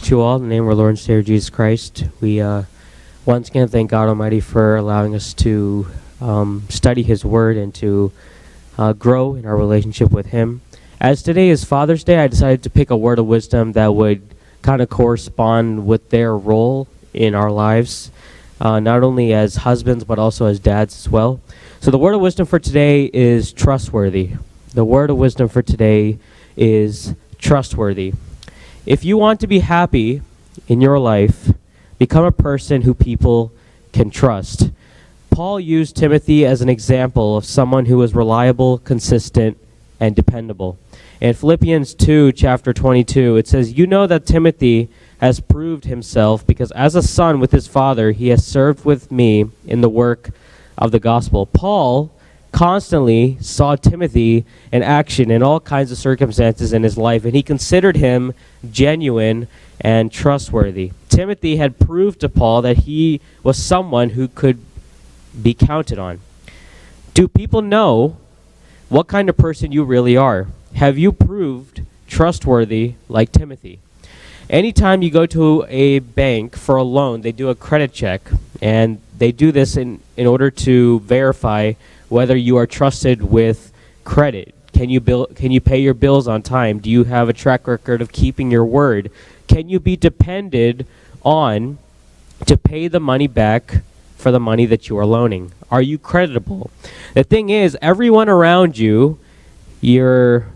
greet you all in the name of our Lord and Savior Jesus Christ. We once again thank God Almighty for allowing us to study His Word and to grow in our relationship with Him. As today is Father's Day, I decided to pick a word of wisdom that would kind of correspond with their role in our lives, not only as husbands but also as dads as well. So the word of wisdom for today is trustworthy. The word of wisdom for today is trustworthy. If you want to be happy in your life, become a person who people can trust. Paul used Timothy as an example of someone who was reliable, consistent, and dependable. In Philippians 2, chapter 22, it says, "You know that Timothy has proved himself, because as a son with his father, he has served with me in the work of the gospel." Paul constantly saw Timothy in action in all kinds of circumstances in his life, and he considered him genuine and trustworthy. Timothy had proved to Paul that he was someone who could be counted on. Do people know what kind of person you really are? Have you proved trustworthy like Timothy? Anytime you go to a bank for a loan, they do a credit check, and they do this in order to verify whether you are trusted with credit. Can you pay your bills on time? Do you have a track record of keeping your word? Can you be depended on to pay the money back for the money that you are loaning? Are you creditable? The thing is, everyone around you, your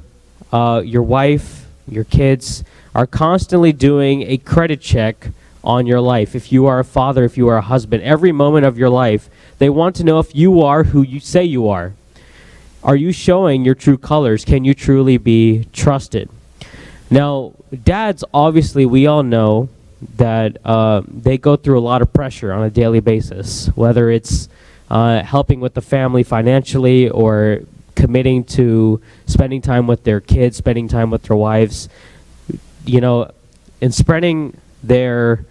wife, your kids, are constantly doing a credit check on your life. If you are a father, if you are a husband, every moment of your life, they want to know if you are who you say you are. Are you showing your true colors? Can you truly be trusted? Now, dads, obviously, we all know that they go through a lot of pressure on a daily basis, whether it's helping with the family financially or committing to spending time with their kids, spending time with their wives, and spreading their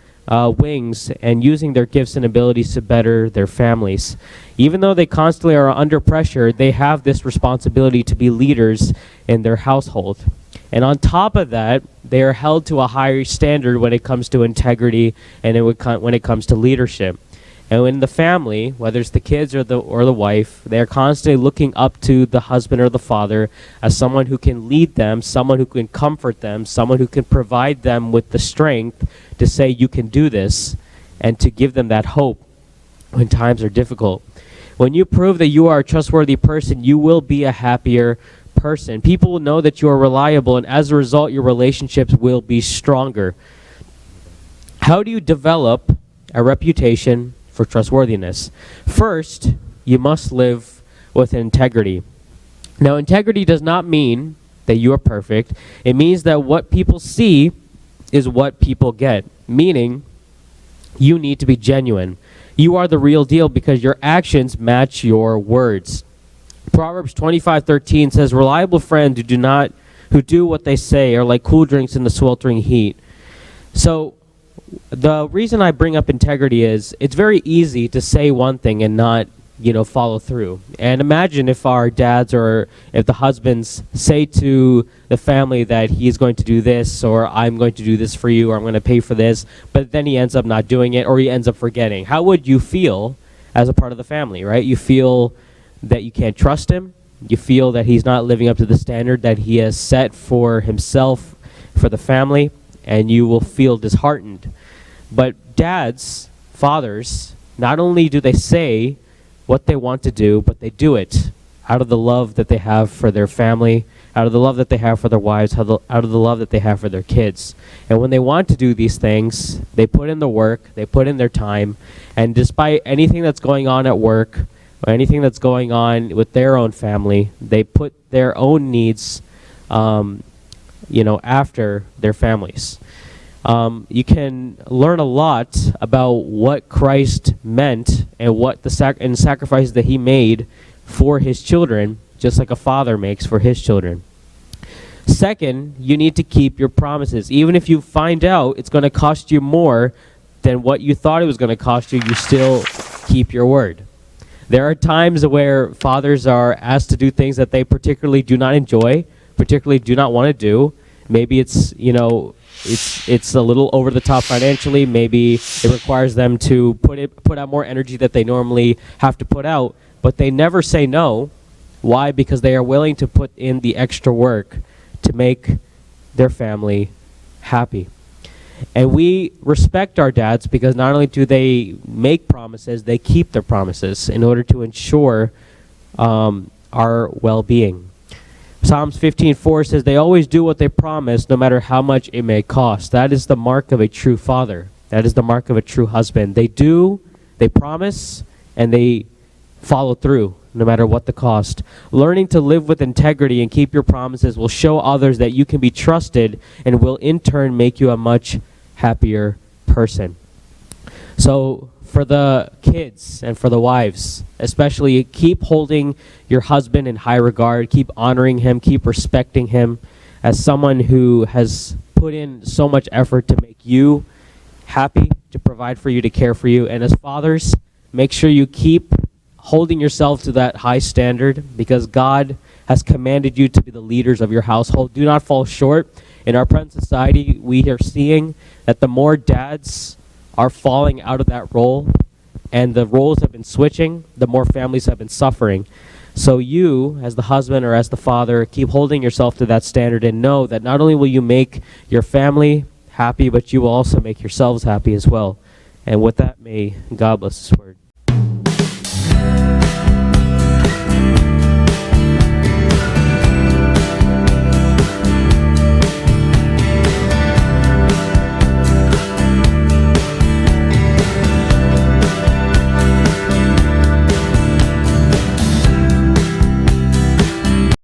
wings and using their gifts and abilities to better their families. Even though they constantly are under pressure, they have this responsibility to be leaders in their household. And on top of that, they are held to a higher standard when it comes to integrity and when it comes to leadership. And in the family, whether it's the kids or the wife, they are constantly looking up to the husband or the father as someone who can lead them, someone who can comfort them, someone who can provide them with the strength to say, "You can do this," and to give them that hope when times are difficult. When you prove that you are a trustworthy person, you will be a happier person. People will know that you are reliable, and as a result, your relationships will be stronger. How do you develop a reputation for trustworthiness? First, you must live with integrity. Now, integrity does not mean that you are perfect. It means that what people see is what people get, meaning you need to be genuine. You are the real deal because your actions match your words. Proverbs 25:13 says, "Reliable friends who do what they say are like cool drinks in the sweltering heat." So the reason I bring up integrity is it's very easy to say one thing and not, follow through. And imagine if our dads or if the husbands say to the family that he's going to do this, or I'm going to do this for you, or I'm going to pay for this, but then he ends up not doing it, or he ends up forgetting. How would you feel as a part of the family, right? You feel that you can't trust him. You feel that he's not living up to the standard that he has set for himself, for the family, and you will feel disheartened. But dads, fathers, not only do they say what they want to do, but they do it out of the love that they have for their family, out of the love that they have for their wives, out of the love that they have for their kids. And when they want to do these things, they put in the work, they put in their time, and despite anything that's going on at work or anything that's going on with their own family, they put their own needs after their families. You can learn a lot about what Christ meant and what the sacrifices that he made for his children, just like a father makes for his children. Second, you need to keep your promises. Even if you find out it's going to cost you more than what you thought it was going to cost you, you still keep your word. There are times where fathers are asked to do things that they particularly do not enjoy, particularly do not want to do. Maybe it's, it's a little over the top financially. Maybe it requires them to put out more energy that they normally have to put out, but they never say no. Why? Because they are willing to put in the extra work to make their family happy. And we respect our dads because not only do they make promises, they keep their promises in order to ensure our well-being. Psalms 15:4 says, they always do what they promise, no matter how much it may cost. That is the mark of a true father. That is the mark of a true husband. They promise, and they follow through, no matter what the cost. Learning to live with integrity and keep your promises will show others that you can be trusted and will in turn make you a much happier person. So for the kids and for the wives, especially, keep holding your husband in high regard, keep honoring him, keep respecting him as someone who has put in so much effort to make you happy, to provide for you, to care for you. And as fathers, make sure you keep holding yourself to that high standard because God has commanded you to be the leaders of your household. Do not fall short. In our present society, we are seeing that the more dads are falling out of that role and the roles have been switching, the more families have been suffering. So you, as the husband or as the father, keep holding yourself to that standard and know that not only will you make your family happy, but you will also make yourselves happy as well. And with that, may God bless His word.